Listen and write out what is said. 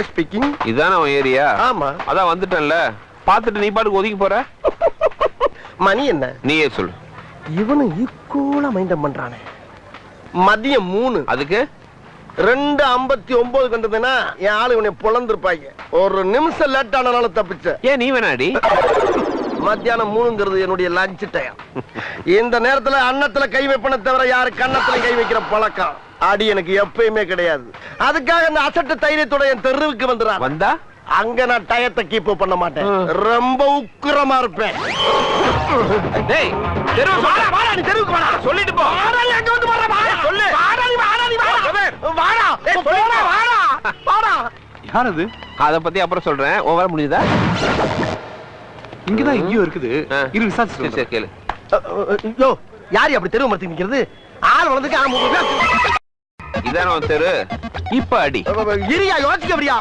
Speaking. இதான உன் area? ஆமா. அதான் வந்துட்டேன்ல, பாத்துட்டு நீ பாட்டுக்கு ஒதுக்கி போற. மணி என்ன? நீயே சொல்லு. இவனு ஈக்குவலா மைண்டம் பண்றானே. மதியம் 3. அதுக்கு 2:59 கண்டதுன்னா என் ஆளு உன்னை பொழந்திருப்பாங்க. ஒரு நிமிஷம் லேட் ஆனாலும் தப்பிச்ச. ஏன் நீ வேணாடி? மத்தியானம் 3ங்கிறது என்னுடைய லஞ்ச் டைம். இந்த நேரத்துல அன்னத்துல கை வைப்பன தவிர யாரு கன்னத்துல கை வைக்கிற பழக்கம் அடி எனக்கு எப்பயுமே கிடையாது. அதுக்காக அந்த அசட்டு தைரியத்தோட என் தெருவுக்கு வந்துடுறான். வந்தா அங்க நான் டயத்தை கீப் பண்ண மாட்டேன். ரொம்ப உக்கிரமா இருப்பேன். டேய், தெருவுக்கு வாடா, வாடா, நீ தெருவுக்கு வாடா. சொல்லிட்டு போ. வாடா, நீ அங்க வந்து வாடா, வாடா. சொல்லு. வாடா, நீ வாடா, நீ வாடா. வாடா. ஏய், சொல்லுடா, வாடா. வாடா. யார் அது? அத பத்தி அப்புறம் சொல்றேன். உன் வேலை முடியுதா? இங்கதான் எங்கேயோ இருக்குது. இரு சரி விசாரிச்சு சரி கேளு. யோ, யாரு அப்படி தெருவு மரத்துக்கு நிக்கிறது? ஆள் வளர்ந்துக்கு இதான உன் தெரு. இப்ப அடி. இரியா யோசிக்க